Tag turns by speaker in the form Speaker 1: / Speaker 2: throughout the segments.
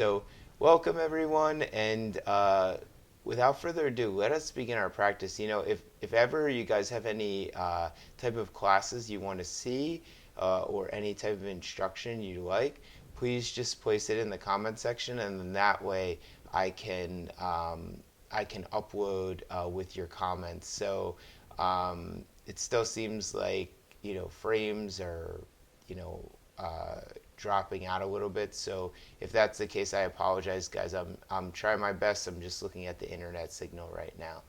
Speaker 1: So, welcome everyone, and without further ado, let us begin our practice. If ever you guys have any type of classes you want to see or any type of instruction you like, please just place it in the comment section, and then that way I can I can upload with your comments. It still seems like frames are you know dropping out a little bit. So if that's the case, I apologize, guys. I'm trying my best. I'm just looking at the internet signal right now.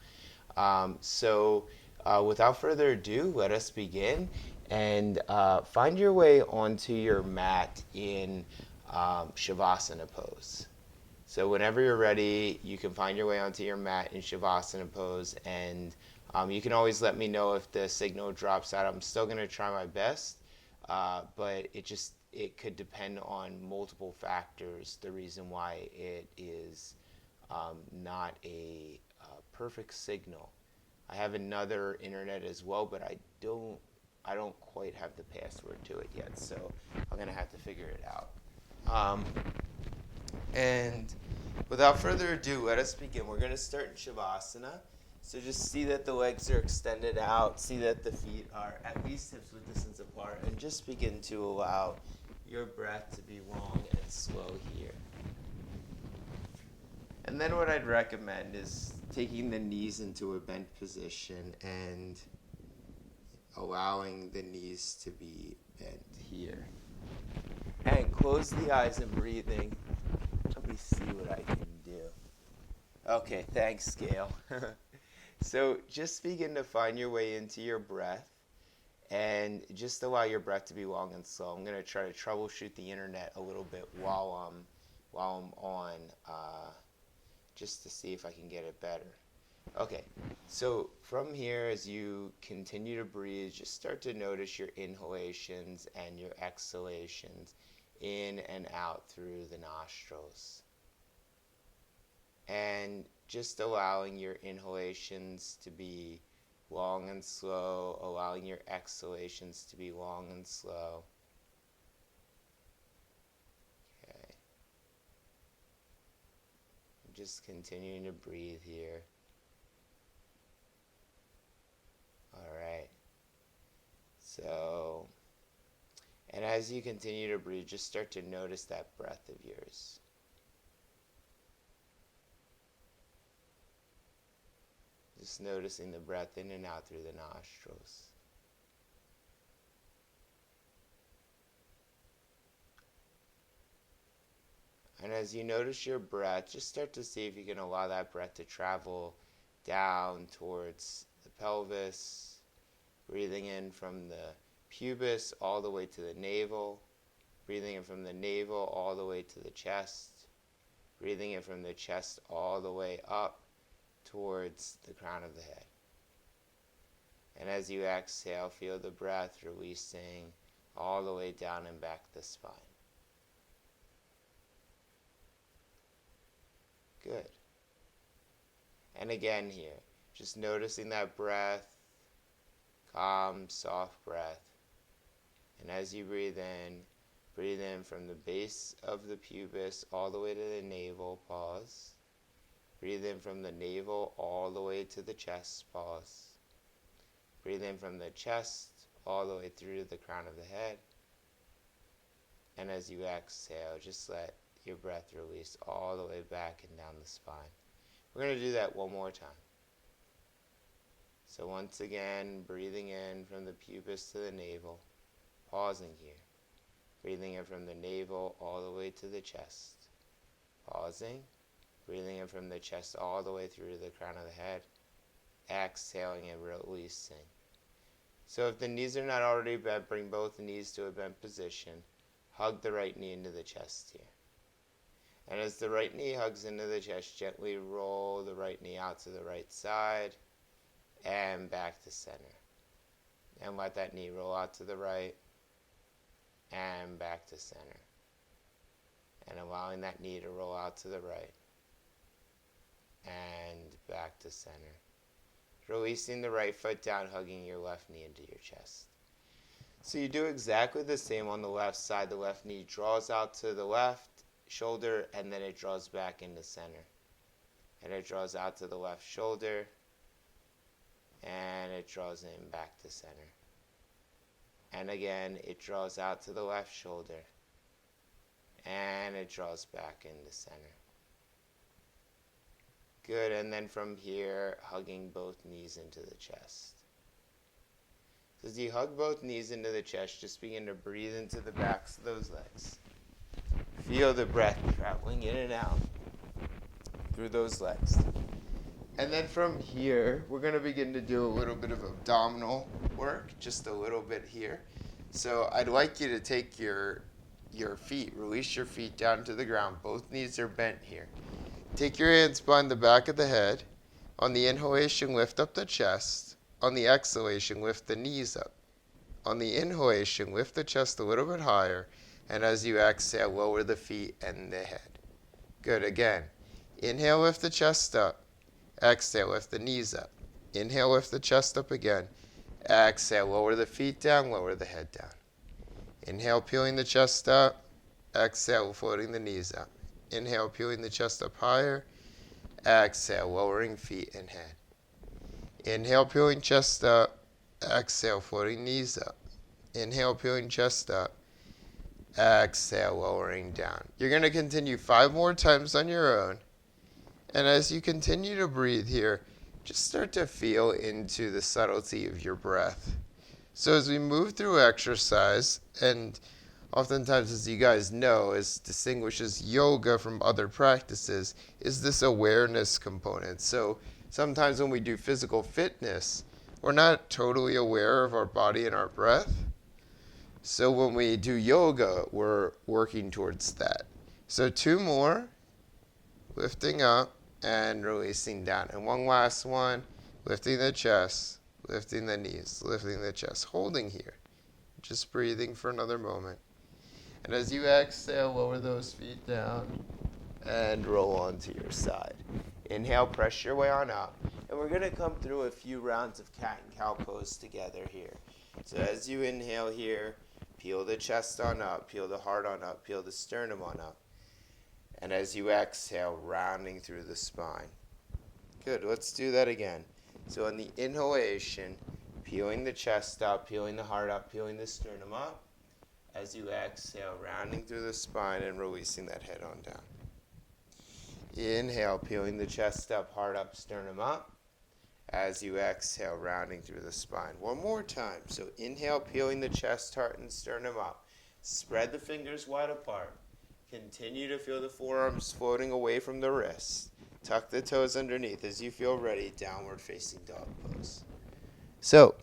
Speaker 1: Without further ado, let us begin and find your way onto your mat in Shavasana pose. So whenever you're ready, you can find your way onto your mat in Shavasana pose, and you can always let me know if the signal drops out. I'm still gonna try my best, but it could depend on multiple factors. The reason why it is not a perfect signal. I have another internet as well, but I don't quite have the password to it yet, so I'm gonna have to figure it out. Um, and without further ado, let us begin. We're going to start in Shavasana. So just see that the legs are extended out. See that the feet are at least hips width distance apart. And just begin to allow your breath to be long and slow here. And then what I'd recommend is taking the knees into a bent position and allowing the knees to be bent here. And close the eyes and breathing. Let me see what I can do. Okay, thanks, Gail. So just begin to find your way into your breath and just allow your breath to be long and slow. I'm going to try to troubleshoot the internet a little bit while I'm on just to see if I can get it better. Okay, so from here, as you continue to breathe, just start to notice your inhalations and your exhalations in and out through the nostrils. And just allowing your inhalations to be long and slow, allowing your exhalations to be long and slow. Okay. Just continuing to breathe here. All right. And as you continue to breathe, just start to notice that breath of yours. Just noticing the breath in and out through the nostrils. And as you notice your breath, just start to see if you can allow that breath to travel down towards the pelvis, breathing in from the pubis all the way to the navel, breathing in from the navel all the way to the chest, breathing in from the chest all the way up towards the crown of the head. And as you exhale, feel the breath releasing all the way down and back the spine. Good. And again here, just noticing that breath, calm, soft breath. And as you breathe in from the base of the pubis all the way to the navel, pause. Breathe in from the navel all the way to the chest, pause. Breathe in from the chest all the way through to the crown of the head. And as you exhale, just let your breath release all the way back and down the spine. We're going to do that one more time. So once again, breathing in from the pubis to the navel, pausing here. Breathing in from the navel all the way to the chest, pausing. Breathing in from the chest all the way through to the crown of the head, exhaling and releasing. So if the knees are not already bent, bring both knees to a bent position. Hug the right knee into the chest here. And as the right knee hugs into the chest, gently roll the right knee out to the right side and back to center. And let that knee roll out to the right and back to center. And allowing that knee to roll out to the right and back to center. Releasing the right foot down, hugging your left knee into your chest. So you do exactly the same on the left side. The left knee draws out to the left, shoulder, and then it draws back into center. And it draws out to the left shoulder, and it draws in back to center. And again, it draws out to the left shoulder, and it draws back into center. Good, and then from here, hugging both knees into the chest. So as you hug both knees into the chest, just begin to breathe into the backs of those legs. Feel the breath traveling in and out through those legs. And then from here, we're going to begin to do a little bit of abdominal work, just a little bit here. So I'd like you to take your feet, release your feet down to the ground. Both knees are bent here. Take your hands behind the back of the head. On the inhalation, lift up the chest. On the exhalation, lift the knees up. On the inhalation, lift the chest a little bit higher. And as you exhale, lower the feet and the head. Good, again. Inhale, lift the chest up. Exhale, lift the knees up. Inhale, lift the chest up again. Exhale, lower the feet down, lower the head down. Inhale, peeling the chest up. Exhale, floating the knees up. Inhale, peeling the chest up higher. Exhale, lowering feet and head. Inhale, peeling chest up. Exhale, floating knees up. Inhale, peeling chest up. Exhale, lowering down. You're going to continue 5 more times on your own. And as you continue to breathe here, just start to feel into the subtlety of your breath. So as we move through exercise, and oftentimes, as you guys know, as distinguishes yoga from other practices, is this awareness component. So sometimes when we do physical fitness, we're not totally aware of our body and our breath. So when we do yoga, we're working towards that. So 2 more, lifting up and releasing down. And one last one, lifting the chest, lifting the knees, lifting the chest, holding here. Just breathing for another moment. And as you exhale, lower those feet down and roll onto your side. Inhale, press your way on up. And we're going to come through a few rounds of cat and cow pose together here. So as you inhale here, peel the chest on up, peel the heart on up, peel the sternum on up. And as you exhale, rounding through the spine. Good, let's do that again. So on the inhalation, peeling the chest up, peeling the heart up, peeling the sternum up. As you exhale, rounding through the spine and releasing that head on down. Inhale, peeling the chest up, heart up, sternum up. As you exhale, rounding through the spine. One more time. So inhale, peeling the chest, heart, and sternum up. Spread the fingers wide apart. Continue to feel the forearms floating away from the wrists. Tuck the toes underneath as you feel ready. Downward facing dog pose. So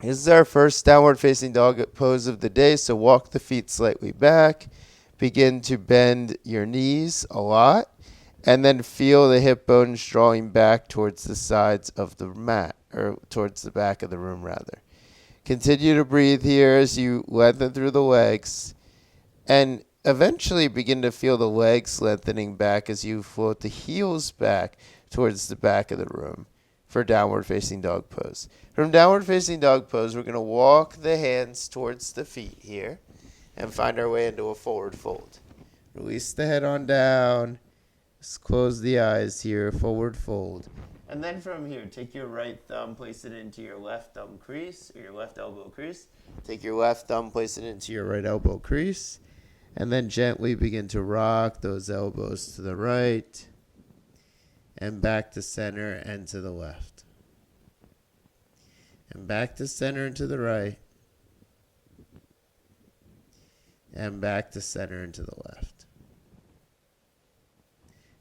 Speaker 1: this is our first downward facing dog pose of the day. So walk the feet slightly back. Begin to bend your knees a lot. And then feel the hip bones drawing back towards the sides of the mat, or towards the back of the room rather. Continue to breathe here as you lengthen through the legs. And eventually begin to feel the legs lengthening back as you float the heels back towards the back of the room for downward facing dog pose. From downward facing dog pose, we're going to walk the hands towards the feet here and find our way into a forward fold. Release the head on down. Just close the eyes here, forward fold. And then from here, take your right thumb, place it into your left thumb crease, or your left elbow crease. Take your left thumb, place it into your right elbow crease. And then gently begin to rock those elbows to the right and back to center and to the left. And back to center and to the right. And back to center and to the left.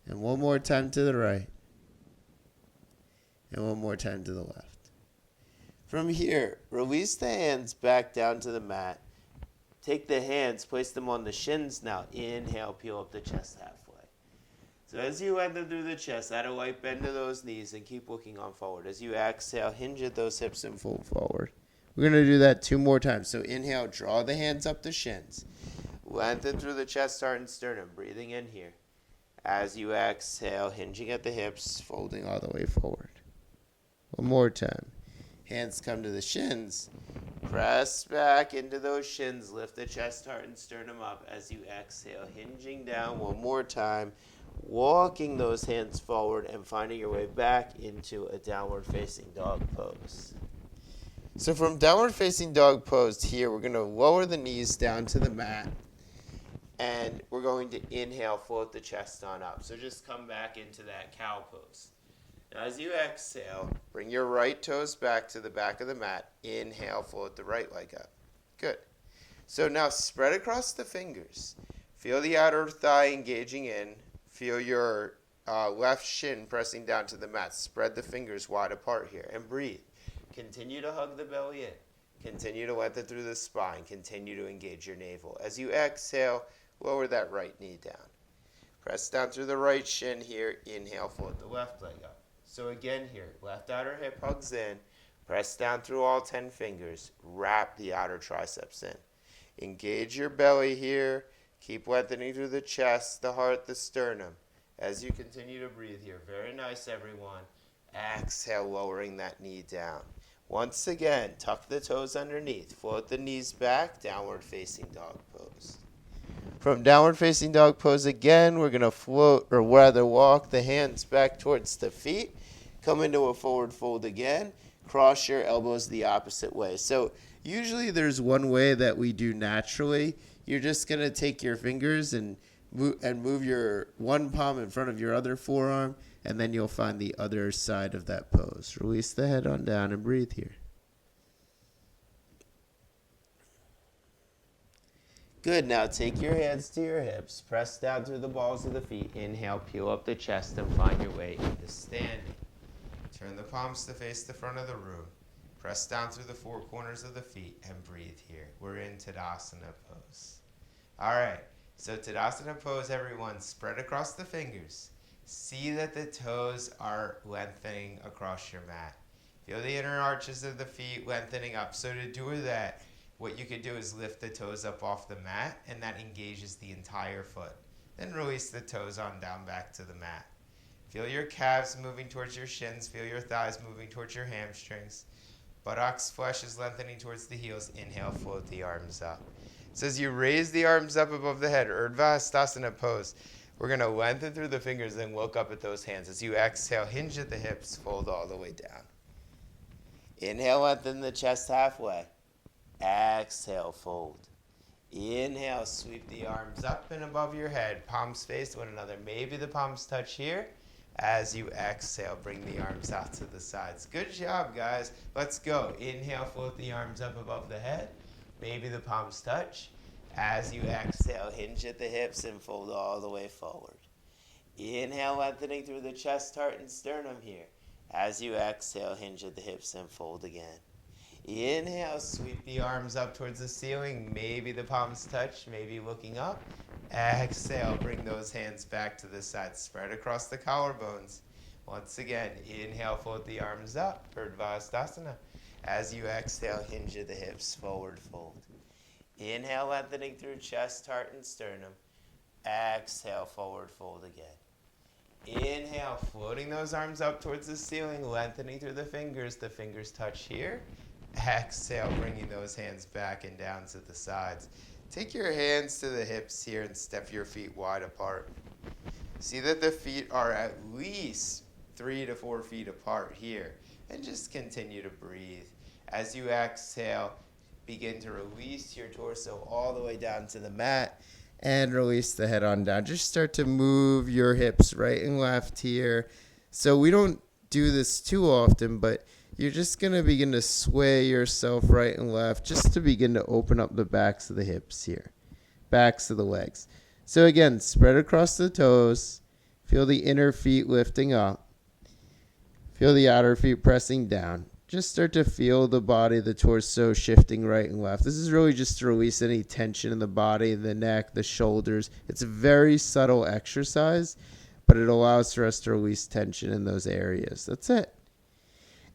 Speaker 1: And one more time to the right. And one more time to the left. From here, release the hands back down to the mat. Take the hands, place them on the shins now. Inhale, peel up the chest halfway. So as you enter through the chest, add a light bend to those knees and keep looking on forward. As you exhale, hinge at those hips and fold forward. We're going to do that 2 more times. So inhale, draw the hands up the shins. Lengthen through the chest, heart, and sternum. Breathing in here. As you exhale, hinging at the hips, folding all the way forward. One more time. Hands come to the shins. Press back into those shins. Lift the chest, heart, and sternum up as you exhale. Hinging down one more time. Walking those hands forward and finding your way back into a downward facing dog pose. So from downward facing dog pose here, we're going to lower the knees down to the mat. And we're going to inhale, float the chest on up. So just come back into that cow pose. Now as you exhale, bring your right toes back to the back of the mat. Inhale, float the right leg up. Good. So now spread across the fingers. Feel the outer thigh engaging in. Feel your left shin pressing down to the mat. Spread the fingers wide apart here and breathe. Continue to hug the belly in. Continue to lengthen through the spine. Continue to engage your navel. As you exhale, lower that right knee down. Press down through the right shin here. Inhale, float the left leg up. So again here, left outer hip hugs in. Press down through all 10 fingers. Wrap the outer triceps in. Engage your belly here. Keep lengthening through the chest, the heart, the sternum. As you continue to breathe here. Very nice, everyone. Exhale, lowering that knee down. Once again, tuck the toes underneath. Float the knees back, downward facing dog pose. From downward facing dog pose again, we're going to float, or rather walk the hands back towards the feet. Come into a forward fold again. Cross your elbows the opposite way. So usually there's one way that we do naturally. You're just going to take your fingers and move your one palm in front of your other forearm, and then you'll find the other side of that pose. Release the head on down and breathe here. Good. Now take your hands to your hips. Press down through the balls of the feet. Inhale, peel up the chest and find your way into standing. Turn the palms to face the front of the room. Press down through the four corners of the feet and breathe here. We're in Tadasana pose. All right. So Tadasana pose, everyone. Spread across the fingers. See that the toes are lengthening across your mat. Feel the inner arches of the feet lengthening up. So to do that, what you could do is lift the toes up off the mat, and that engages the entire foot. Then release the toes on down back to the mat. Feel your calves moving towards your shins. Feel your thighs moving towards your hamstrings. Buttocks, flesh is lengthening towards the heels. Inhale, float the arms up. So as you raise the arms up above the head, Urdhva Hastasana pose, we're going to lengthen through the fingers and look up at those hands. As you exhale, hinge at the hips, fold all the way down. Inhale, lengthen the chest halfway. Exhale, fold. Inhale, sweep the arms up and above your head. Palms face one another. Maybe the palms touch here. As you exhale, bring the arms out to the sides. Good job, guys. Let's go. Inhale, float the arms up above the head. Maybe the palms touch. As you exhale, hinge at the hips and fold all the way forward. Inhale, lengthening through the chest, heart, and sternum here. As you exhale, hinge at the hips and fold again. Inhale, sweep the arms up towards the ceiling. Maybe the palms touch, maybe looking up. Exhale, bring those hands back to the side. Spread across the collarbones. Once again, inhale, float the arms up. Urdhva Hastasana. As you exhale, hinge at the hips, forward fold. Inhale, lengthening through chest, heart, and sternum. Exhale, forward fold again. Inhale, floating those arms up towards the ceiling, lengthening through the fingers. The fingers touch here. Exhale, bringing those hands back and down to the sides. Take your hands to the hips here and step your feet wide apart. See that the feet are at least 3 to 4 feet apart here. And just continue to breathe. As you exhale, begin to release your torso all the way down to the mat and release the head on down. Just start to move your hips right and left here. So we don't do this too often, but you're just going to begin to sway yourself right and left just to begin to open up the backs of the hips here, backs of the legs. So again, spread across the toes. Feel the inner feet lifting up. Feel the outer feet pressing down. Just start to feel the body, the torso shifting right and left. This is really just to release any tension in the body, the neck, the shoulders. It's a very subtle exercise, but it allows for us to release tension in those areas. That's it.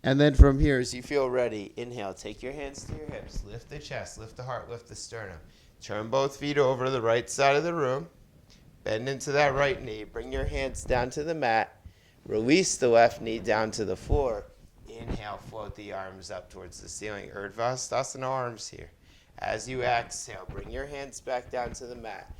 Speaker 1: And then from here, as you feel ready, inhale, take your hands to your hips, lift the chest, lift the heart, lift the sternum. Turn both feet over to the right side of the room. Bend into that right knee. Bring your hands down to the mat. Release the left knee down to the floor. Inhale, float the arms up towards the ceiling. Urdhva arms here. As you exhale, bring your hands back down to the mat.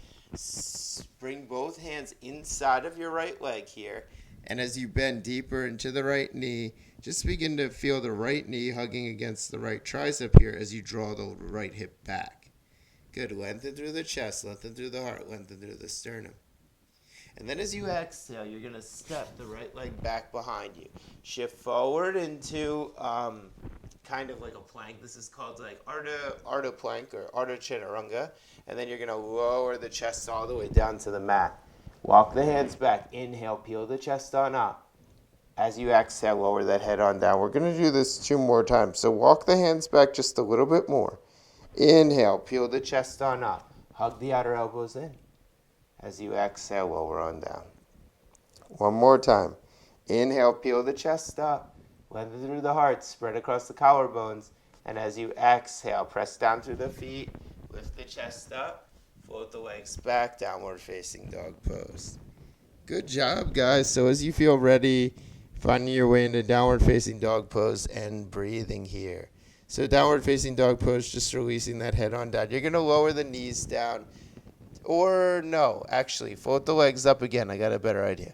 Speaker 1: Bring both hands inside of your right leg here. And as you bend deeper into the right knee, just begin to feel the right knee hugging against the right tricep here as you draw the right hip back. Good. Lengthen through the chest, lengthen through the heart, lengthen through the sternum. And then as you exhale, you're going to step the right leg back behind you. Shift forward into kind of like a plank. This is called like Ardha plank or Ardha Chaturanga. And then you're going to lower the chest all the way down to the mat. Walk the hands back. Inhale, peel the chest on up. As you exhale, lower that head on down. We're going to do this 2 more times. So walk the hands back just a little bit more. Inhale, peel the chest on up. Hug the outer elbows in. As you exhale, lower on down. 1 more time. Inhale, peel the chest up. Lengthen through the heart, spread across the collarbones. And as you exhale, press down through the feet. Lift the chest up. Float the legs back, downward facing dog pose. Good job, guys. So as you feel ready, finding your way into downward facing dog pose and breathing here. So downward facing dog pose, just releasing that head on down. You're going to lower the knees down. Or no, actually, float the legs up again. I got a better idea.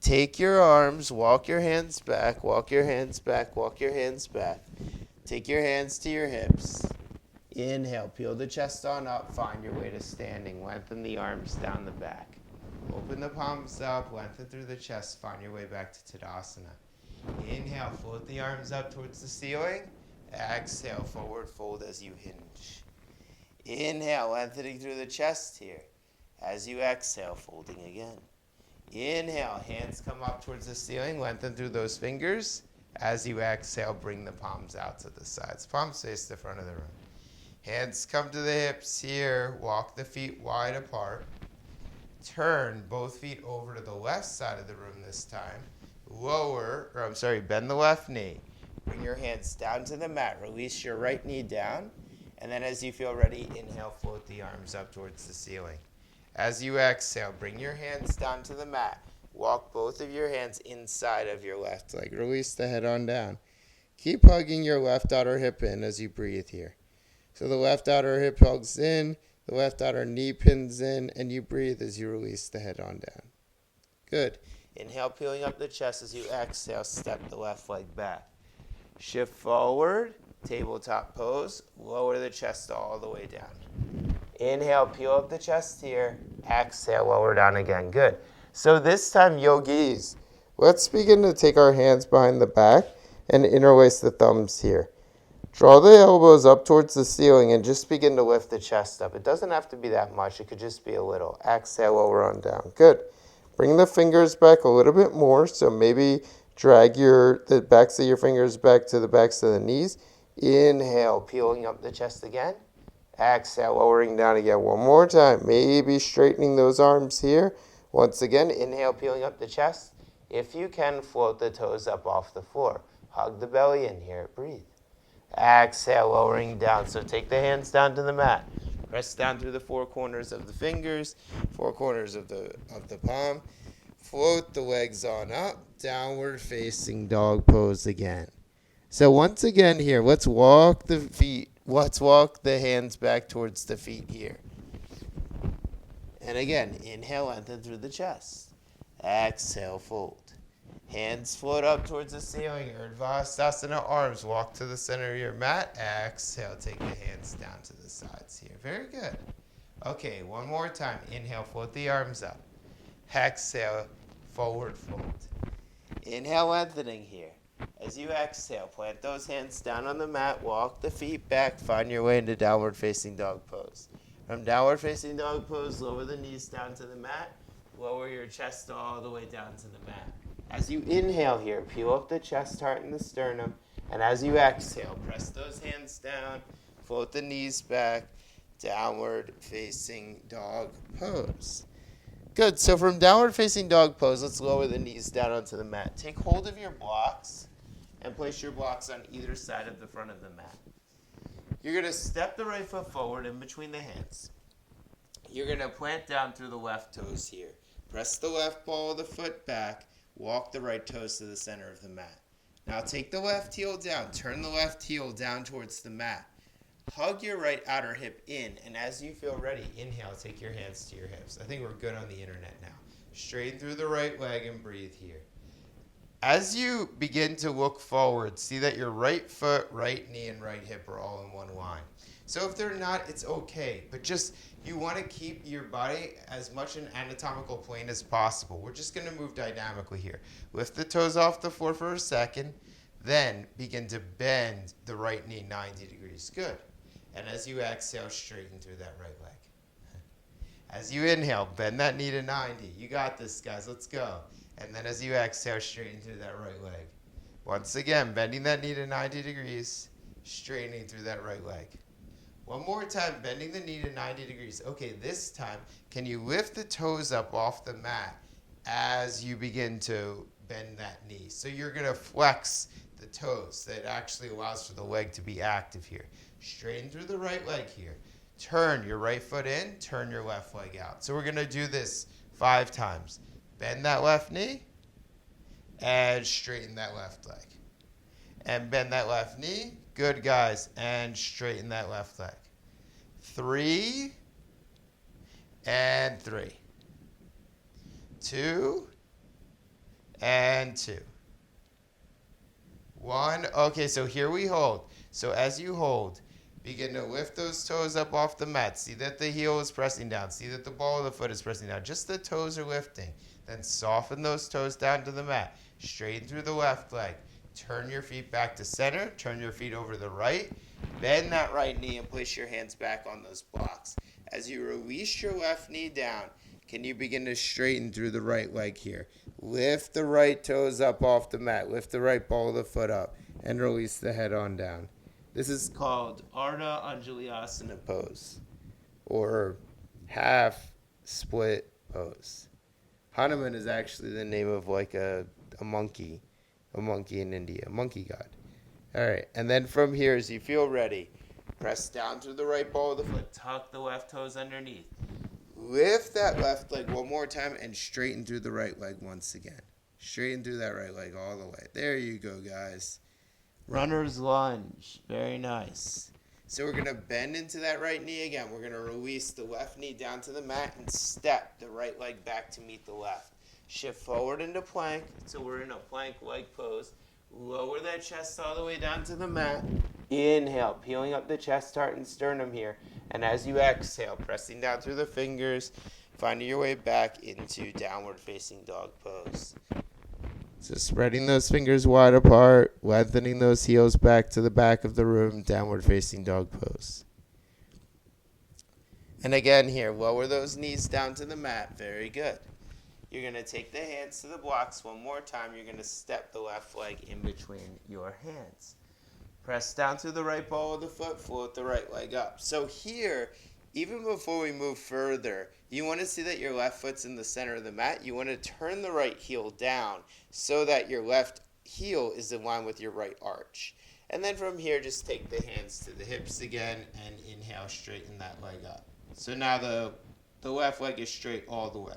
Speaker 1: Take your arms, walk your hands back, walk your hands back, walk your hands back. Take your hands to your hips. Inhale, peel the chest on up, find your way to standing. Lengthen the arms down the back. Open the palms up, lengthen through the chest, find your way back to Tadasana. Inhale, float the arms up towards the ceiling. Exhale, forward fold as you hinge. Inhale, lengthening through the chest here. As you exhale, folding again. Inhale, hands come up towards the ceiling, lengthen through those fingers. As you exhale, bring the palms out to the sides. Palms face the front of the room. Hands come to the hips here. Walk the feet wide apart. Turn both feet over to the left side of the room this time. Bend the left knee. Bring your hands down to the mat. Release your right knee down. And then as you feel ready, inhale, float the arms up towards the ceiling. As you exhale, bring your hands down to the mat. Walk both of your hands inside of your left leg. Release the head on down. Keep hugging your left outer hip in as you breathe here. So the left outer hip hugs in, the left outer knee pins in, and you breathe as you release the head on down. Good. Inhale, peeling up the chest. As you exhale, step the left leg back. Shift forward. Tabletop pose, lower the chest all the way down. Inhale, peel up the chest here. Exhale, lower down again. Good. So this time, yogis, let's begin to take our hands behind the back and interlace the thumbs here. Draw the elbows up towards the ceiling and just begin to lift the chest up. It doesn't have to be that much. It could just be a little. Exhale, lower on down. Good. Bring the fingers back a little bit more. So maybe drag the backs of your fingers back to the backs of the knees. Inhale, peeling up the chest again. Exhale, lowering down again. 1 more time. Maybe straightening those arms here. Once again, inhale, peeling up the chest. If you can, float the toes up off the floor. Hug the belly in here. Breathe. Exhale, lowering down. So take the hands down to the mat. Press down through the 4 corners of the fingers, 4 corners of the palm. Float the legs on up. Downward facing dog pose again. So once again here, let's walk the hands back towards the feet here. And again, inhale, lengthen through the chest. Exhale, fold. Hands float up towards the ceiling. Urdhva arms, walk to the center of your mat. Exhale, take the hands down to the sides here. Very good. Okay, 1 more time. Inhale, float the arms up. Exhale, forward fold. Inhale, lengthening here. As you exhale, plant those hands down on the mat, walk the feet back, find your way into downward facing dog pose. From downward facing dog pose, lower the knees down to the mat, lower your chest all the way down to the mat. As you inhale here, peel up the chest, heart, and the sternum, and as you exhale, press those hands down, float the knees back, downward facing dog pose. Good. So from downward facing dog pose, let's lower the knees down onto the mat. Take hold of your blocks and place your blocks on either side of the front of the mat. You're going to step the right foot forward in between the hands. You're going to plant down through the left toes here. Press the left ball of the foot back. Walk the right toes to the center of the mat. Now take the left heel down. Turn the left heel down towards the mat. Hug your right outer hip in, and as you feel ready, inhale, take your hands to your hips. I think we're good on the internet now. Straighten through the right leg and breathe here. As you begin to look forward, see that your right foot, right knee, and right hip are all in one line. So if they're not, it's okay. But just, you want to keep your body as much an anatomical plane as possible. We're just going to move dynamically here. Lift the toes off the floor for a second. Then begin to bend the right knee 90 degrees. Good. And as you exhale, straighten through that right leg. As you inhale, bend that knee to 90. You got this, guys. Let's go. And then as you exhale, straighten through that right leg. Once again, bending that knee to 90 degrees, straightening through that right leg. One more time, bending the knee to 90 degrees. Okay, this time, can you lift the toes up off the mat as you begin to bend that knee? So you're going to flex the toes. That actually allows for the leg to be active here. Straighten through the right leg here. Turn your right foot in, turn your left leg out. So we're going to do this 5 times. Bend that left knee and straighten that left leg. And bend that left knee. Good, guys. And straighten that left leg. 3 and 3. 2 and 2. 1. Okay, so here we hold. So as you hold, begin to lift those toes up off the mat. See that the heel is pressing down. See that the ball of the foot is pressing down. Just the toes are lifting. Then soften those toes down to the mat. Straighten through the left leg. Turn your feet back to center. Turn your feet over to the right. Bend that right knee and place your hands back on those blocks. As you release your left knee down, can you begin to straighten through the right leg here? Lift the right toes up off the mat. Lift the right ball of the foot up and release the head on down. This is called Ardha Anjaliasana pose, or half split pose. Hanuman is actually the name of like a monkey in India, a monkey god. All right, and then from here, as you feel ready, press down through the right ball of the foot, tuck the left toes underneath. Lift that left leg one more time and straighten through the right leg once again. Straighten through that right leg all the way. There you go, guys. Runner's lunge. Very nice. So we're going to bend into that right knee again. We're going to release the left knee down to the mat and step the right leg back to meet the left. Shift forward into plank. So we're in a plank leg pose. Lower that chest all the way down to the mat. Inhale, peeling up the chest, heart, and sternum here. And as you exhale, pressing down through the fingers, finding your way back into downward facing dog pose. So spreading those fingers wide apart, lengthening those heels back to the back of the room, downward facing dog pose. And again here, lower those knees down to the mat. Very good. You're going to take the hands to the blocks one more time. You're going to step the left leg in between your hands. Press down through the right ball of the foot, float the right leg up. So here, even before we move further, you want to see that your left foot's in the center of the mat. You want to turn the right heel down so that your left heel is in line with your right arch. And then from here, just take the hands to the hips again and inhale, straighten that leg up. So now the left leg is straight all the way.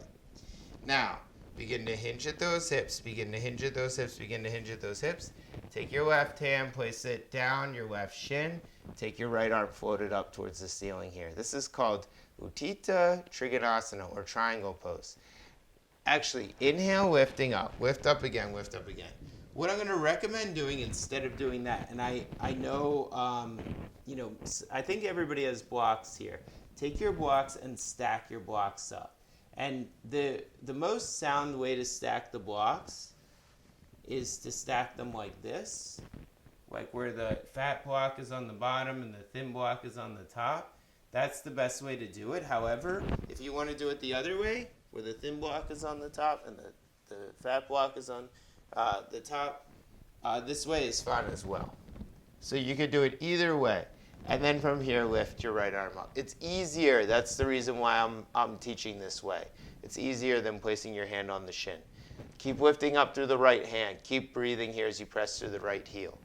Speaker 1: Now, begin to hinge at those hips, begin to hinge at those hips, begin to hinge at those hips. Take your left hand, place it down your left shin. Take your right arm, float it up towards the ceiling here. This is called Utthita Trikonasana, or triangle pose. Actually, inhale, lifting up. Lift up again, lift up again. What I'm going to recommend doing instead of doing that, and I know, I think everybody has blocks here. Take your blocks and stack your blocks up. And the most sound way to stack the blocks is to stack them like this, like where the fat block is on the bottom and the thin block is on the top. That's the best way to do it. However, if you want to do it the other way, where the thin block is on the top and the fat block is on the top, this way is fine as well. So you could do it either way. And then from here, lift your right arm up. It's easier. That's the reason why I'm teaching this way. It's easier than placing your hand on the shin. Keep lifting up through the right hand. Keep breathing here as you press through the right heel.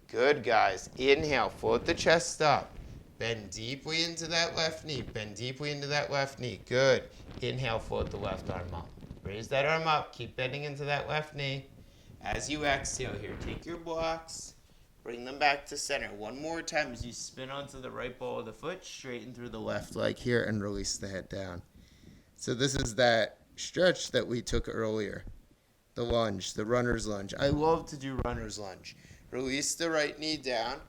Speaker 1: Good, guys. Inhale, float the chest up. Bend deeply into that left knee. Bend deeply into that left knee. Good. Inhale, float the left arm up. Raise that arm up. Keep bending into that left knee. As you exhale here, take your blocks, bring them back to center. One more time as you spin onto the right ball of the foot, straighten through the left leg here, and release the head down. So this is that stretch that we took earlier. The lunge, the runner's lunge. I love to do runner's lunge. Release the right knee down,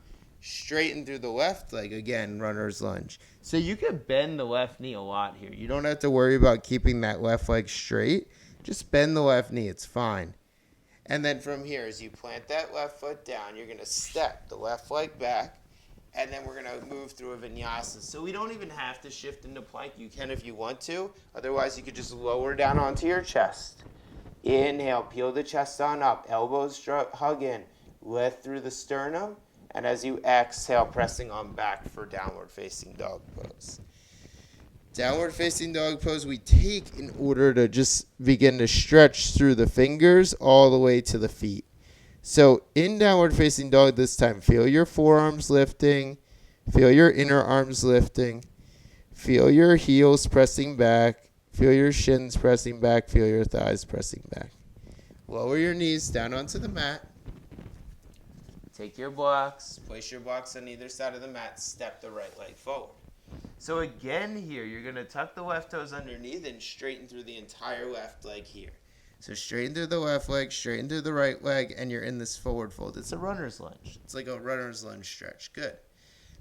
Speaker 1: straighten through the left leg, again, runner's lunge. So you could bend the left knee a lot here. You don't have to worry about keeping that left leg straight. Just bend the left knee, it's fine. And then from here, as you plant that left foot down, you're going to step the left leg back, and then we're going to move through a vinyasa. So we don't even have to shift into plank. You can if you want to. Otherwise, you could just lower down onto your chest. Inhale, peel the chest on up, elbows hug in, lift through the sternum, and as you exhale, pressing on back for downward facing dog pose. Downward facing dog pose we take in order to just begin to stretch through the fingers all the way to the feet. So in downward facing dog this time, feel your forearms lifting, feel your inner arms lifting, feel your heels pressing back, feel your shins pressing back, feel your thighs pressing back. Lower your knees down onto the mat. Take your blocks, place your blocks on either side of the mat, step the right leg forward. So again here, you're going to tuck the left toes underneath and straighten through the entire left leg here. So straighten through the left leg, straighten through the right leg, and you're in this forward fold. It's a runner's lunge. It's like a runner's lunge stretch. Good.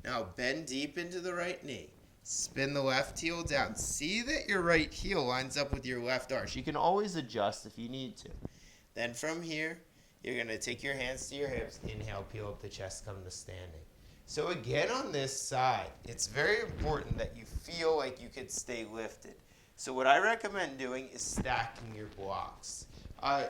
Speaker 1: Now bend deep into the right knee. Spin the left heel down. See that your right heel lines up with your left arch. You can always adjust if you need to. Then from here, you're going to take your hands to your hips. Inhale, peel up the chest, come to standing. So again on this side, it's very important that you feel like you could stay lifted. So what I recommend doing is stacking your blocks.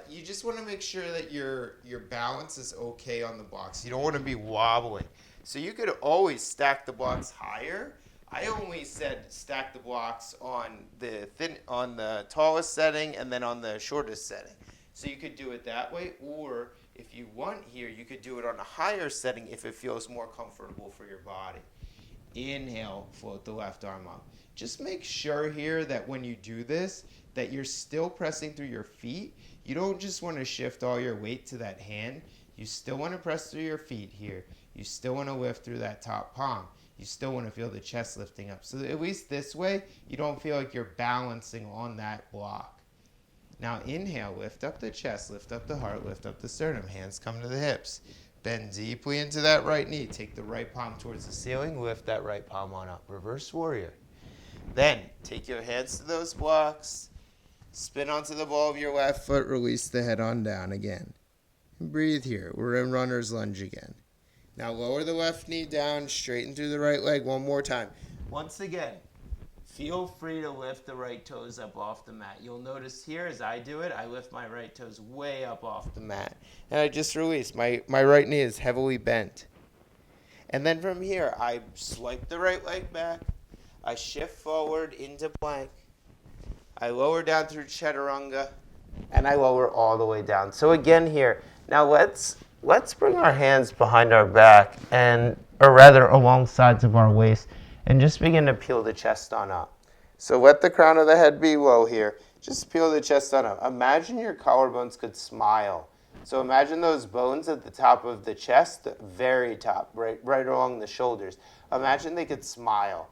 Speaker 1: You just want to make sure that your balance is okay on the blocks. You don't want to be wobbling. So you could always stack the blocks higher. I only said stack the blocks on the tallest setting and then on the shortest setting. So you could do it that way, or if you want here, you could do it on a higher setting if it feels more comfortable for your body. Inhale, float the left arm up. Just make sure here that when you do this, that you're still pressing through your feet. You don't just want to shift all your weight to that hand. You still want to press through your feet here. You still want to lift through that top palm. You still want to feel the chest lifting up. So at least this way, you don't feel like you're balancing on that block. Now inhale, lift up the chest, lift up the heart, lift up the sternum. Hands come to the hips. Bend deeply into that right knee. Take the right palm towards the ceiling. Lift that right palm on up. Reverse warrior. Then take your hands to those blocks. Spin onto the ball of your left foot. Release the head on down again. And breathe here. We're in runner's lunge again. Now lower the left knee down. Straighten through the right leg one more time. Once again, feel free to lift the right toes up off the mat. You'll notice here as I do it, I lift my right toes way up off the mat. And I just release. My right knee is heavily bent. And then from here, I swipe the right leg back. I shift forward into plank. I lower down through chaturanga. And I lower all the way down. So again here, now let's bring our hands behind our back, or rather along sides of our waist, and just begin to peel the chest on up. So let the crown of the head be low here. Just peel the chest on up. Imagine your collarbones could smile. So imagine those bones at the top of the chest, the very top, right along the shoulders. Imagine they could smile.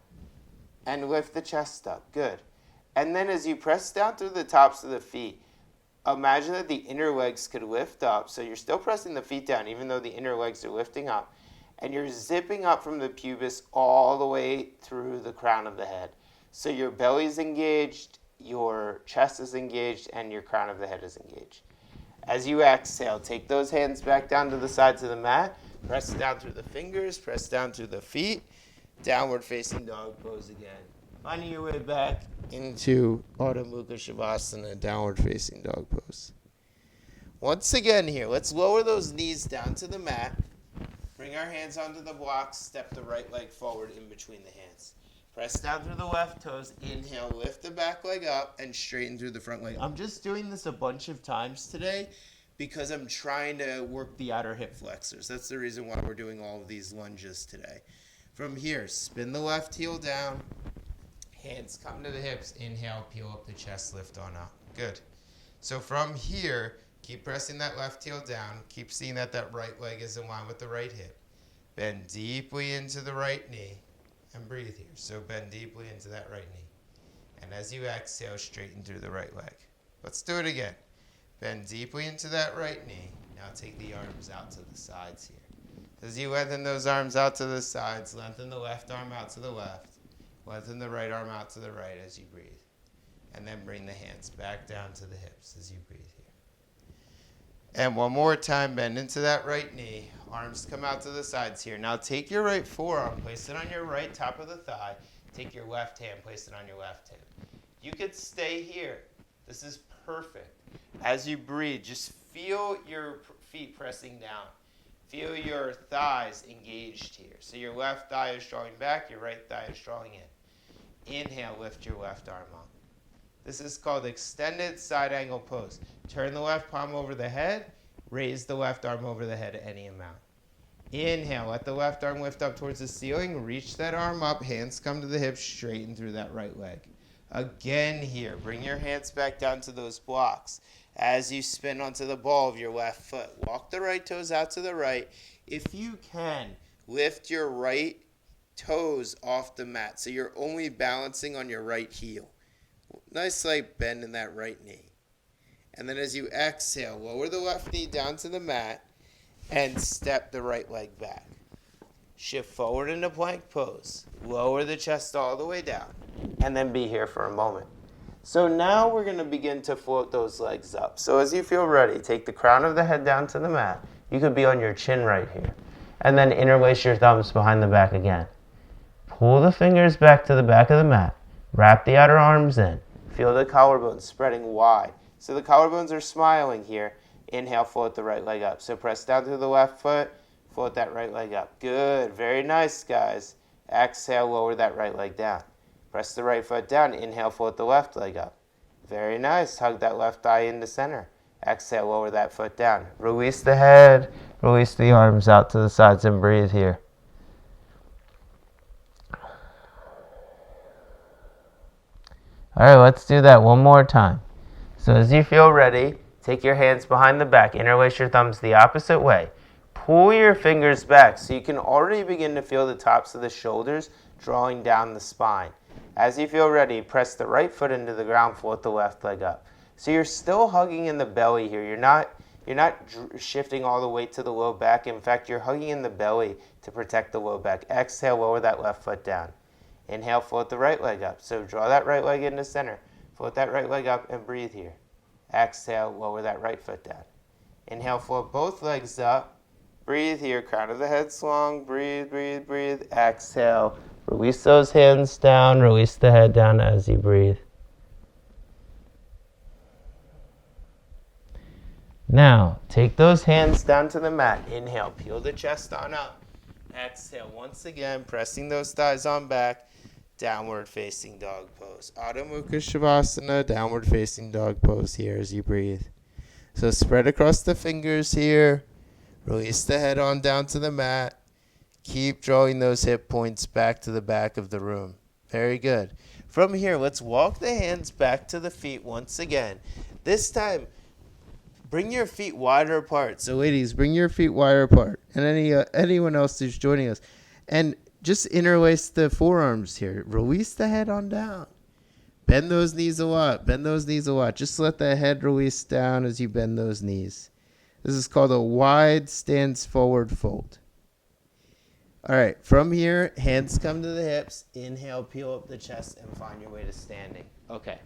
Speaker 1: And lift the chest up. Good. And then as you press down through the tops of the feet, imagine that the inner legs could lift up. So you're still pressing the feet down even though the inner legs are lifting up. And you're zipping up from the pubis all the way through the crown of the head. So your belly's engaged, your chest is engaged, and your crown of the head is engaged. As you exhale, take those hands back down to the sides of the mat. Press down through the fingers, press down through the feet. Downward facing dog pose again. Finding your way back into Ardha Mukha Shavasana, downward facing dog pose. Once again here, let's lower those knees down to the mat. Bring our hands onto the blocks. Step the right leg forward in between the hands. Press down through the left toes. Inhale, lift the back leg up and straighten through the front leg. I'm just doing this a bunch of times today because I'm trying to work the outer hip flexors. That's the reason why we're doing all of these lunges today. From here, spin the left heel down. Hands come to the hips. Inhale, peel up the chest, lift on up. Good. So from here, Keep pressing that left heel down. Keep seeing that that right leg is in line with the right hip. Bend deeply into the right knee and breathe here. So bend deeply into that right knee. And as you exhale, straighten through the right leg. Let's do it again. Bend deeply into that right knee. Now take the arms out to the sides here. As you lengthen those arms out to the sides, lengthen the left arm out to the left. Lengthen the right arm out to the right as you breathe. And then bring the hands back down to the hips as you breathe here. And one more time, bend into that right knee. Arms come out to the sides here. Now take your right forearm, place it on your right top of the thigh. Take your left hand, place it on your left hip. You could stay here. This is perfect. As you breathe, just feel your feet pressing down. Feel your thighs engaged here. So your left thigh is drawing back, your right thigh is drawing in. Inhale, lift your left arm up. This is called extended side angle pose. Turn the left palm over the head, raise the left arm over the head any amount. Inhale, let the left arm lift up towards the ceiling, reach that arm up, hands come to the hips, straighten through that right leg. Again here, bring your hands back down to those blocks. As you spin onto the ball of your left foot, walk the right toes out to the right. If you can, lift your right toes off the mat so you're only balancing on your right heel. Nice slight bend in that right knee. And then as you exhale, lower the left knee down to the mat and step the right leg back. Shift forward into plank pose. Lower the chest all the way down. And then be here for a moment. So now we're going to begin to float those legs up. So as you feel ready, take the crown of the head down to the mat. You could be on your chin right here. And then interlace your thumbs behind the back again. Pull the fingers back to the back of the mat. Wrap the outer arms in. Feel the collarbones spreading wide. So the collarbones are smiling here. Inhale, float the right leg up. So press down through the left foot. Float that right leg up. Good. Very nice, guys. Exhale, lower that right leg down. Press the right foot down. Inhale, float the left leg up. Very nice. Hug that left thigh into center. Exhale, lower that foot down. Release the head. Release the arms out to the sides and breathe here. All right, let's do that one more time. So as you feel ready, take your hands behind the back. Interlace your thumbs the opposite way. Pull your fingers back so you can already begin to feel the tops of the shoulders drawing down the spine. As you feel ready, press the right foot into the ground, float the left leg up. So you're still hugging in the belly here. You're not shifting all the weight to the low back. In fact, you're hugging in the belly to protect the low back. Exhale, lower that left foot down. Inhale, float the right leg up. So draw that right leg into center. Float that right leg up and breathe here. Exhale, lower that right foot down. Inhale, float both legs up. Breathe here, crown of the head long. Breathe, breathe, breathe. Exhale. Release those hands down. Release the head down as you breathe. Now, take those hands down to the mat. Inhale, peel the chest on up. Exhale, once again, pressing those thighs on back. Downward facing dog pose. Adho Mukha Shavasana, downward facing dog pose here as you breathe. So spread across the fingers here. Release the head on down to the mat. Keep drawing those hip points back to the back of the room. Very good. From here, let's walk the hands back to the feet once again. This time, bring your feet wider apart. So ladies, bring your feet wider apart. And anyone else who's joining us. And just interlace the forearms here. Release the head on down. Bend those knees a lot. Bend those knees a lot. Just let the head release down as you bend those knees. This is called a wide stance forward fold. All right, from here, hands come to the hips. Inhale, peel up the chest, and find your way to standing. Okay.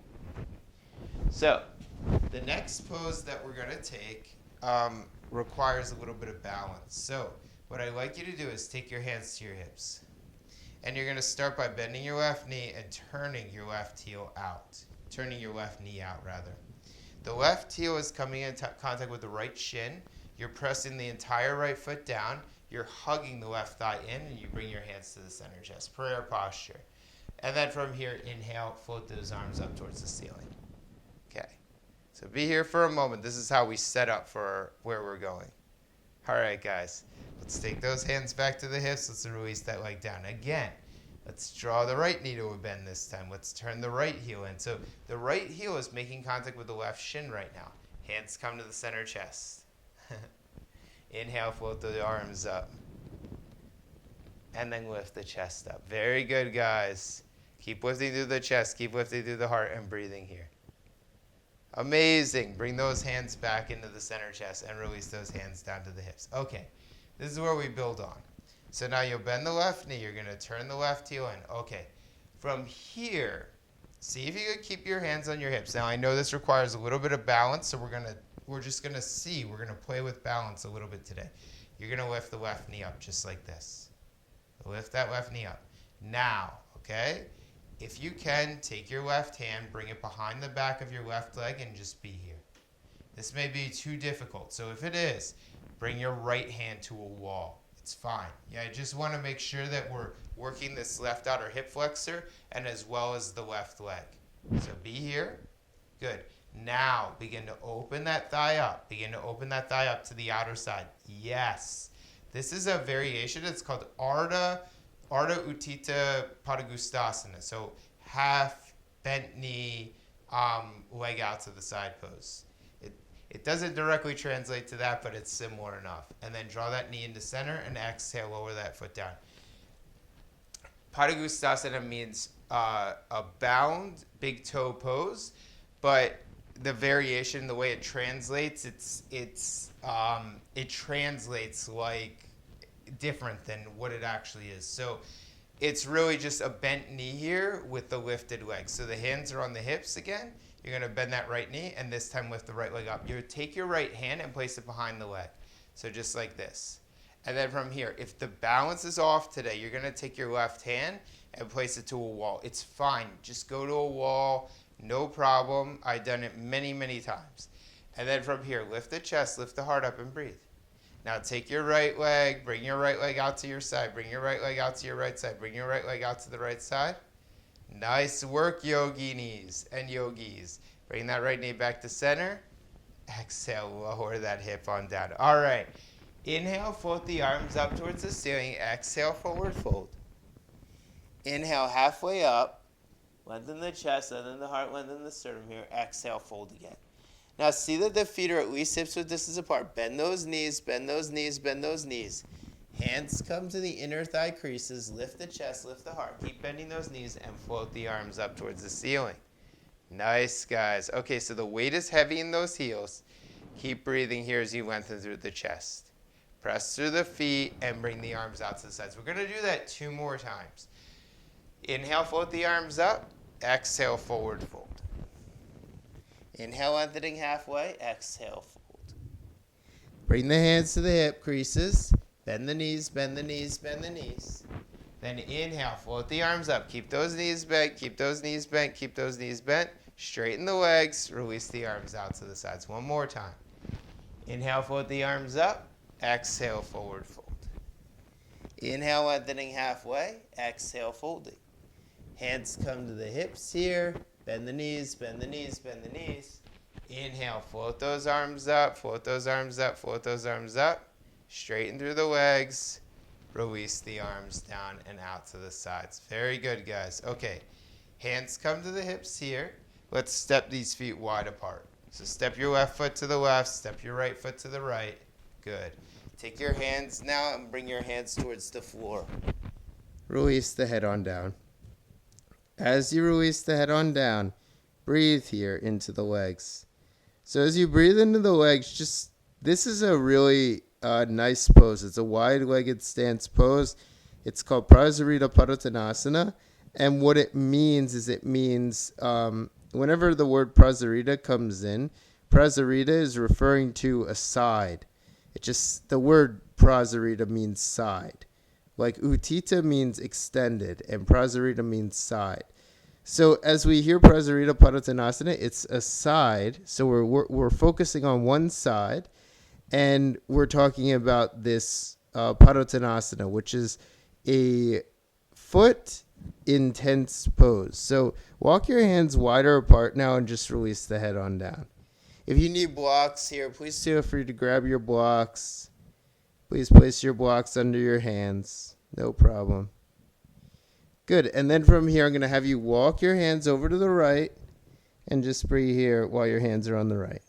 Speaker 1: So, the next pose that we're going to take requires a little bit of balance. So, what I'd like you to do is take your hands to your hips. And you're going to start by bending your left knee and turning your left heel out. Turning your left knee out, rather. The left heel is coming in contact with the right shin. You're pressing the entire right foot down. You're hugging the left thigh in, and you bring your hands to the center chest. Prayer posture. And then from here, inhale, float those arms up towards the ceiling. Okay. So be here for a moment. This is how we set up for where we're going. All right, guys. Let's take those hands back to the hips. Let's release that leg down. Again, let's draw the right knee to a bend this time. Let's turn the right heel in. So the right heel is making contact with the left shin right now. Hands come to the center chest. Inhale, float the arms up. And then lift the chest up. Very good, guys. Keep lifting through the chest. Keep lifting through the heart and breathing here. Amazing. Bring those hands back into the center chest and release those hands down to the hips. Okay, this is where we build on. So now you'll bend the left knee. You're going to turn the left heel in. Okay, from here, see if you can keep your hands on your hips. Now I know this requires a little bit of balance, so we're just going to play with balance a little bit today. You're going to lift the left knee up just like this. Lift that left knee up. Now, okay? If you can, take your left hand, bring it behind the back of your left leg, and just be here. This may be too difficult, so if it is, bring your right hand to a wall. It's fine. Yeah, I just want to make sure that we're working this left outer hip flexor and as well as the left leg. So be here. Good. Now, begin to open that thigh up. Begin to open that thigh up to the outer side. Yes. This is a variation. It's called Ardha Utthita Padangusthasana. So half bent knee, leg out to the side pose. It doesn't directly translate to that, but it's similar enough. And then draw that knee into center and exhale, lower that foot down. Padangusthasana means a bound big toe pose, but the variation, the way it translates, it translates like different than what it actually is. So it's really just a bent knee here with the lifted leg. So the hands are on the hips again. You're going to bend that right knee and this time lift the right leg up. You take your right hand and place it behind the leg. So just like this. And then from here, if the balance is off today, you're going to take your left hand and place it to a wall. It's fine. Just go to a wall. No problem. I've done it many, many times. And then from here, lift the chest, lift the heart up and breathe. Now take your right leg, bring your right leg out to your side, bring your right leg out to your right side, bring your right leg out to the right side. Nice work, yoginis and yogis. Bring that right knee back to center. Exhale, lower that hip on down. All right. Inhale, float the arms up towards the ceiling. Exhale, forward fold. Inhale, halfway up. Lengthen the chest, lengthen the heart, lengthen the sternum here. Exhale, fold again. Now see that the feet are at least hips width distance apart. Bend those knees, bend those knees, bend those knees. Hands come to the inner thigh creases. Lift the chest, lift the heart. Keep bending those knees and float the arms up towards the ceiling. Nice, guys. Okay, so the weight is heavy in those heels. Keep breathing here as you lengthen through the chest. Press through the feet and bring the arms out to the sides. We're going to do that 2 more times. Inhale, float the arms up. Exhale, forward fold. Inhale, lengthening halfway. Exhale, fold. Bring the hands to the hip creases. Bend the knees, bend the knees, bend the knees. Then inhale, float the arms up. Keep those knees bent, keep those knees bent, keep those knees bent. Straighten the legs, release the arms out to the sides. 1 more time. Inhale, float the arms up. Exhale, forward fold. Inhale, lengthening halfway. Exhale, folding. Hands come to the hips here. Bend the knees, bend the knees, bend the knees. Inhale, float those arms up, float those arms up, float those arms up. Straighten through the legs. Release the arms down and out to the sides. Very good, guys. Okay, hands come to the hips here. Let's step these feet wide apart. So step your left foot to the left, step your right foot to the right. Good. Take your hands now and bring your hands towards the floor. Release the head on down. As you release the head on down, breathe here into the legs. So as you breathe into the legs, this is a really nice pose. It's a wide-legged stance pose. It's called Prasarita Padottanasana. And what it means is whenever the word Prasarita comes in, Prasarita is referring to a side. The word Prasarita means side. Like Utthita means extended and Prasarita means side. So as we hear Prasarita Padottanasana, it's a side. So we're focusing on one side, and we're talking about this Padottanasana, which is a foot intense pose. So walk your hands wider apart now and just release the head on down. If you need blocks here, please feel free to grab your blocks. Please place your blocks under your hands. No problem. Good. And then from here, I'm going to have you walk your hands over to the right and just breathe here while your hands are on the right.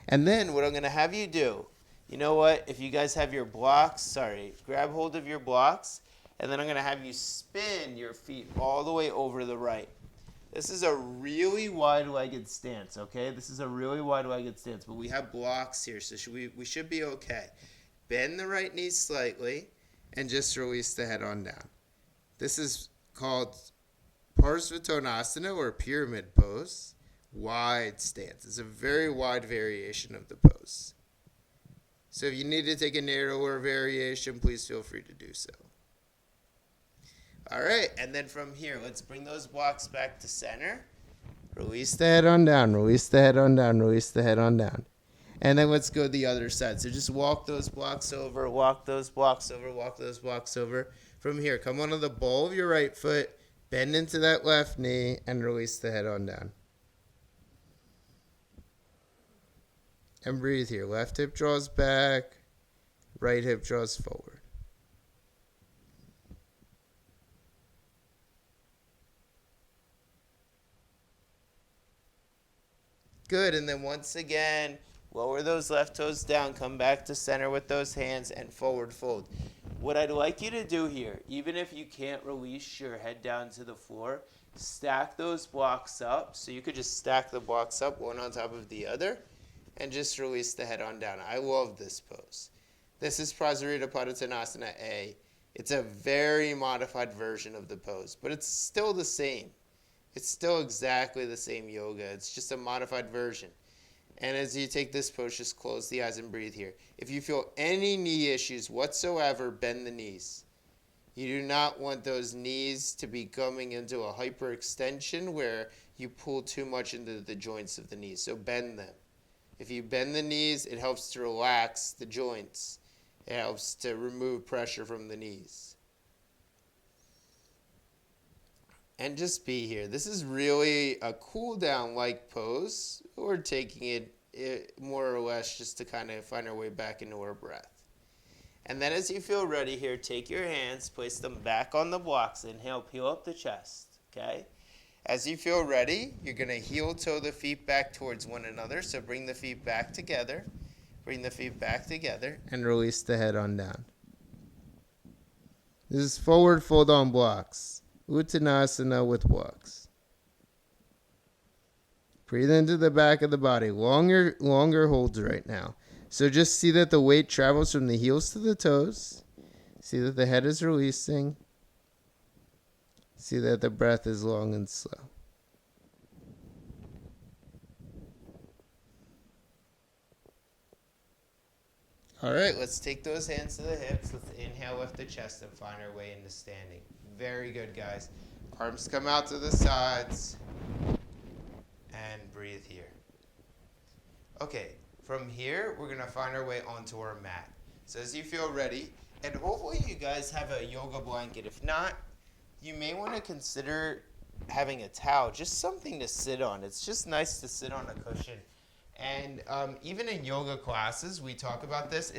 Speaker 1: And then what I'm going to have you do, you know what? If you guys have your blocks, grab hold of your blocks, and then I'm going to have you spin your feet all the way over to the right. This is a really wide-legged stance, okay? This is a really wide-legged stance, but we have blocks here, so we should be okay. Bend the right knee slightly, and just release the head on down. This is called Parsvatonasana, or pyramid pose. Wide stance. It's a very wide variation of the pose. So if you need to take a narrower variation, please feel free to do so. All right, and then from here, let's bring those blocks back to center. Release the head on down, release the head on down, release the head on down. And then let's go the other side. So just walk those blocks over, walk those blocks over, walk those blocks over. From here, come onto the ball of your right foot, bend into that left knee, and release the head on down. And breathe here. Left hip draws back, right hip draws forward. Good, and then once again, lower those left toes down, come back to center with those hands, and forward fold. What I'd like you to do here, even if you can't release your head down to the floor, stack those blocks up. So you could just stack the blocks up one on top of the other, and just release the head on down. I love this pose. This is Prasarita Padottanasana A. It's a very modified version of the pose, but it's still the same. It's still exactly the same yoga. It's just a modified version. And as you take this pose, just close the eyes and breathe here. If you feel any knee issues whatsoever, bend the knees. You do not want those knees to be coming into a hyperextension where you pull too much into the joints of the knees. So bend them. If you bend the knees, it helps to relax the joints. It helps to remove pressure from the knees. And just be here. This is really a cool down like pose. We're taking it more or less just to kind of find our way back into our breath. And then as you feel ready here, take your hands, place them back on the blocks. Inhale, peel up the chest, okay? As you feel ready, you're going to heel toe the feet back towards one another. So bring the feet back together. Bring the feet back together. And release the head on down. This is forward fold on blocks. Uttanasana with blocks. Breathe into the back of the body. Longer holds right now. So just see that the weight travels from the heels to the toes. See that the head is releasing. See that the breath is long and slow. All right, let's take those hands to the hips. Let's inhale, lift the chest, and find our way into standing. Very good, guys. Arms come out to the sides. And breathe here. Okay, from here, we're going to find our way onto our mat. So as you feel ready, and hopefully you guys have a yoga blanket. If not, you may want to consider having a towel, just something to sit on. It's just nice to sit on a cushion. And even in yoga classes, we talk about this.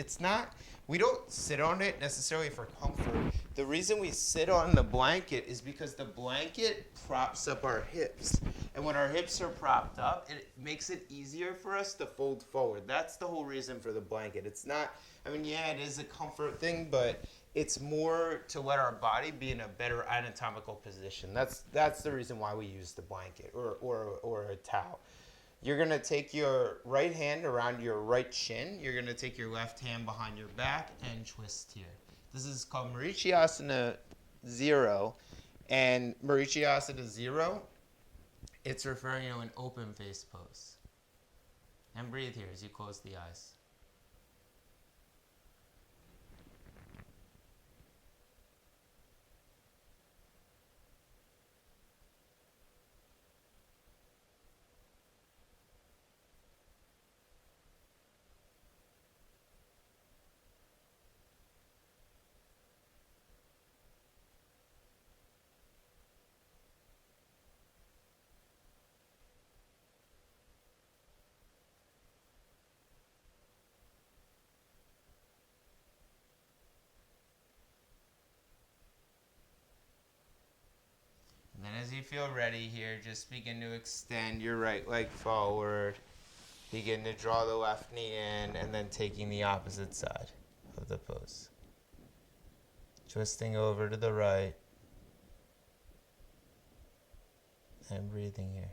Speaker 1: We don't sit on it necessarily for comfort. The reason we sit on the blanket is because the blanket props up our hips. And when our hips are propped up, it makes it easier for us to fold forward. That's the whole reason for the blanket. It's not, it is a comfort thing, but it's more to let our body be in a better anatomical position. That's the reason why we use the blanket or a towel. You're going to take your right hand around your right shin. You're going to take your left hand behind your back and twist here. This is called Marichyasana 0. And Marichyasana 0, it's referring to an open face pose. And breathe here as you close the eyes. And then as you feel ready here, just begin to extend your right leg forward Begin to draw the left knee in and then taking the opposite side of the pose. Twisting over to the right and breathing here.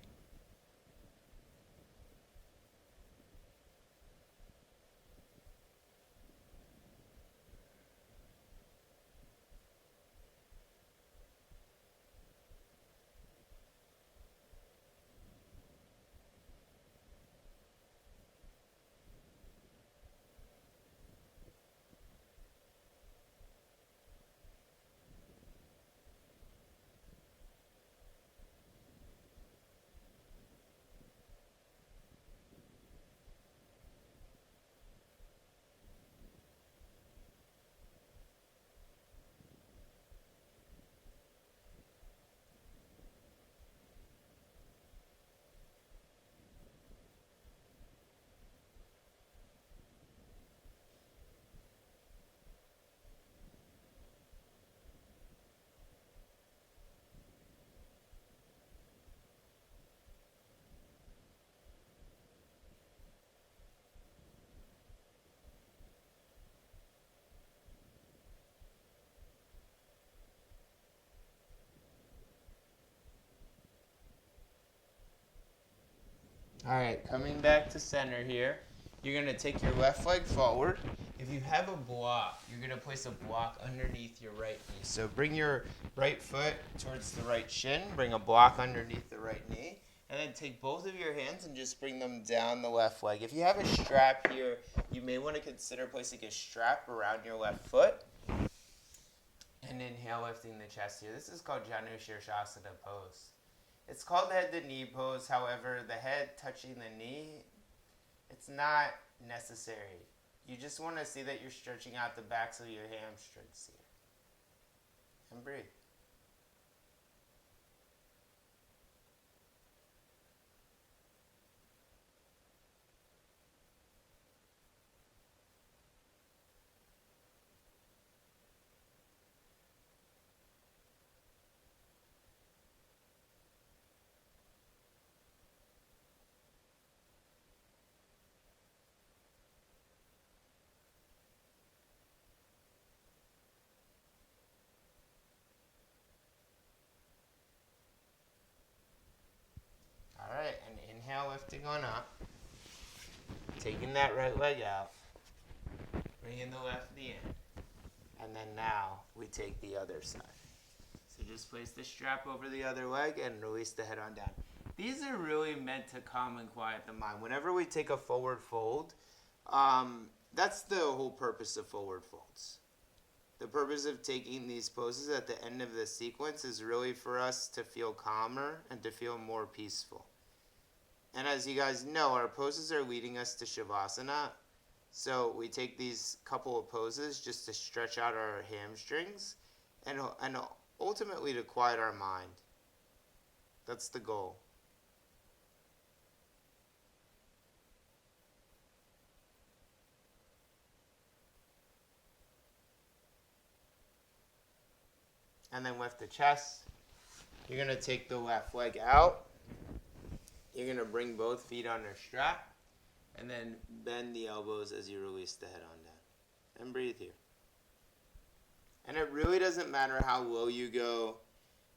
Speaker 1: All right, coming back to center here. You're going to take your left leg forward. If you have a block, you're going to place a block underneath your right knee. So bring your right foot towards the right shin, bring a block underneath the right knee, and then take both of your hands and just bring them down the left leg. If you have a strap here, you may want to consider placing a strap around your left foot. And inhale, lifting the chest here. This is called Janu Shirshasana pose. It's called head to knee pose. However, the head touching the knee, it's not necessary. You just want to see that you're stretching out the backs of your hamstrings here. And breathe. All right, and inhale, lifting on up. Taking that right leg out. Bringing the left knee in. And then now we take the other side. So just place the strap over the other leg and release the head on down. These are really meant to calm and quiet the mind. Whenever we take a forward fold, that's the whole purpose of forward folds. The purpose of taking these poses at the end of the sequence is really for us to feel calmer and to feel more peaceful. And as you guys know, our poses are leading us to Shavasana. So we take these couple of poses just to stretch out our hamstrings and ultimately to quiet our mind. That's the goal. And then lift the chest. You're going to take the left leg out. You're going to bring both feet on their strap. And then bend the elbows as you release the head on down. And breathe here. And it really doesn't matter how low you go.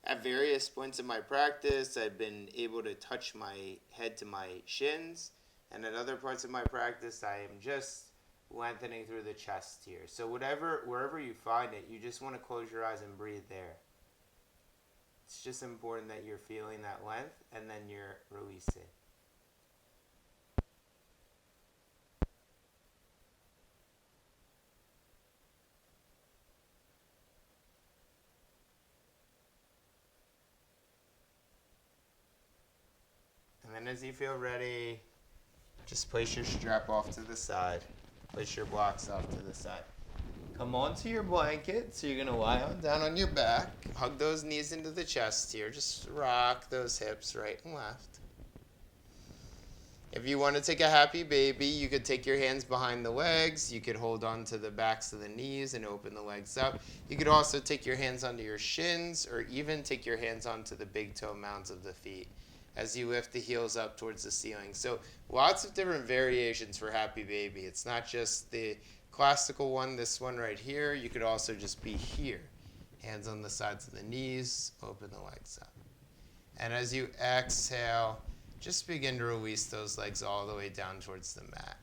Speaker 1: At various points in my practice, I've been able to touch my head to my shins. And at other parts of my practice, I am just lengthening through the chest here. So wherever you find it, you just want to close your eyes and breathe there. It's just important that you're feeling that length and then you're releasing. And then as you feel ready, just place your strap off to the side. Place your blocks off to the side. Come onto your blanket. So you're going to lie down on your back. Hug those knees into the chest here. Just rock those hips right and left. If you want to take a happy baby, you could take your hands behind the legs. You could hold on to the backs of the knees and open the legs up. You could also take your hands onto your shins or even take your hands onto the big toe mounds of the feet. as you lift the heels up towards the ceiling. So lots of different variations for Happy Baby. It's not just the classical one, this one right here. You could also just be here. Hands on the sides of the knees, open the legs up. And as you exhale, just begin to release those legs all the way down towards the mat.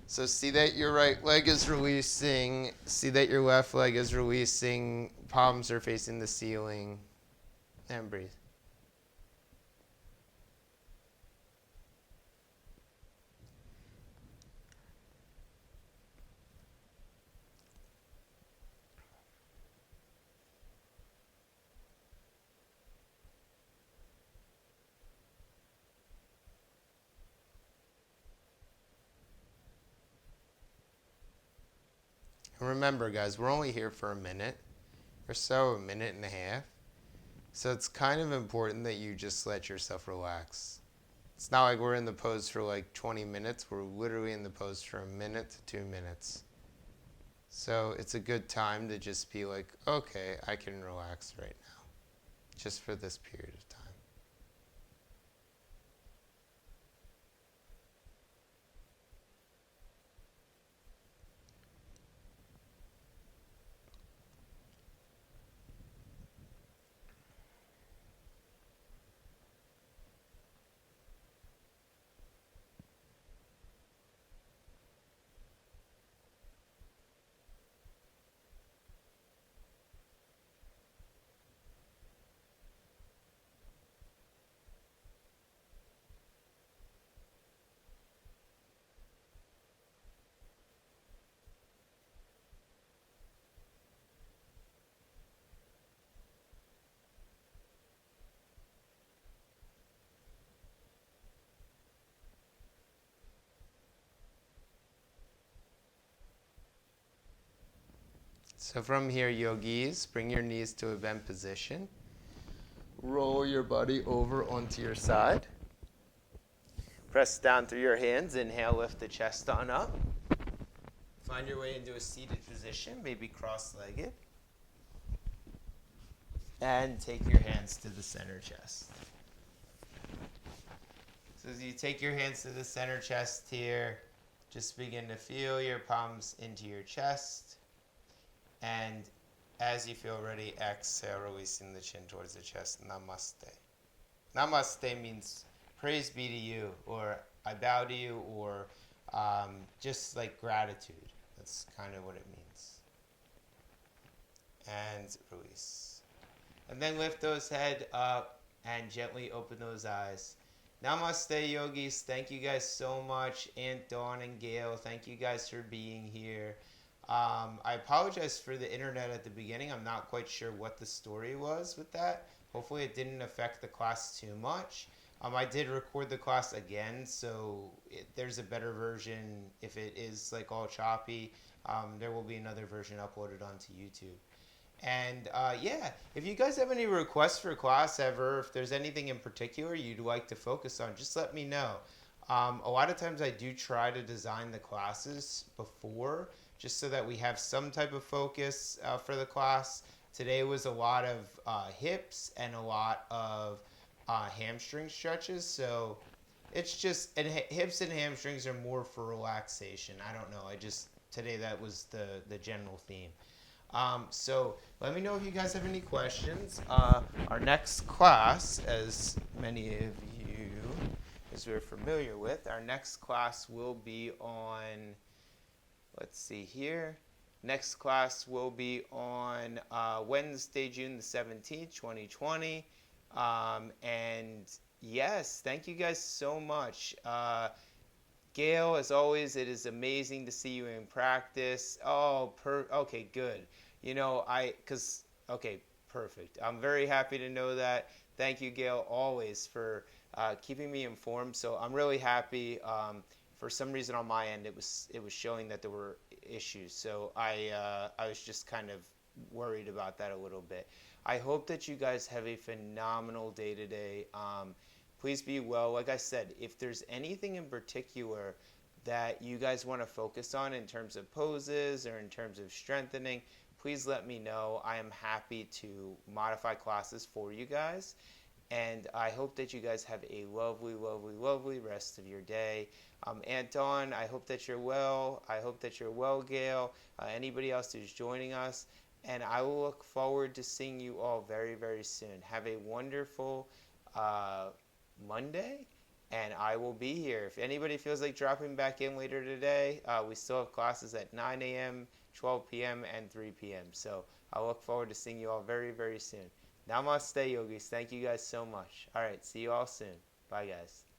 Speaker 1: So see that your right leg is releasing, see that your left leg is releasing, palms are facing the ceiling, and breathe. And remember, guys, we're only here for a minute or so, a minute and a half. So it's kind of important that you just let yourself relax. It's not like we're in the pose for like 20 minutes. We're literally in the pose for a minute to 2 minutes. So it's a good time to just be like, okay, I can relax right now, just for this period of time. So from here, yogis, bring your knees to a bent position. Roll your body over onto your side. Press down through your hands. Inhale, lift the chest on up. Find your way into a seated position, maybe cross-legged. And take your hands to the center chest. So as you take your hands to the center chest here, just begin to feel your palms into your chest. And as you feel ready, exhale, releasing the chin towards the chest. Namaste. Namaste means praise be to you, or I bow to you, or just like gratitude. That's kind of what it means. And release. And then lift those head up and gently open those eyes. Namaste, yogis. Thank you guys so much. Aunt Dawn and Gail, thank you guys for being here. I apologize for the internet at the beginning. I'm not quite sure what the story was with that. Hopefully it didn't affect the class too much. I did record the class again, so there's a better version. If it is like all choppy, there will be another version uploaded onto YouTube. And yeah, if you guys have any requests for class ever, if there's anything in particular you'd like to focus on, just let me know. A lot of times I do try to design the classes before, just so that we have some type of focus for the class. Today was a lot of hips and a lot of hamstring stretches. So it's just, and hips and hamstrings are more for relaxation. I don't know. Today that was the general theme. So let me know if you guys have any questions. Our next class, as many of you as we're familiar with, our next class will be on, let's see here. Next class will be on Wednesday, June the 17th, 2020. And yes, thank you guys so much. Gail, as always, it is amazing to see you in practice. Oh, okay, good. Okay, perfect. I'm very happy to know that. Thank you, Gail, always for keeping me informed. So I'm really happy. For some reason on my end, it was showing that there were issues. So I was just kind of worried about that a little bit. I hope that you guys have a phenomenal day today. Please be well. Like I said, if there's anything in particular that you guys want to focus on in terms of poses or in terms of strengthening, please let me know. I am happy to modify classes for you guys. And I hope that you guys have a lovely, lovely, lovely rest of your day. Aunt Dawn, I hope that you're well. I hope that you're well, Gail. Anybody else who's joining us. And I will look forward to seeing you all very, very soon. Have a wonderful Monday, and I will be here. If anybody feels like dropping back in later today, we still have classes at 9 a.m., 12 p.m., and 3 p.m. So I look forward to seeing you all very, very soon. Namaste, yogis. Thank you guys so much. All right, see you all soon. Bye, guys.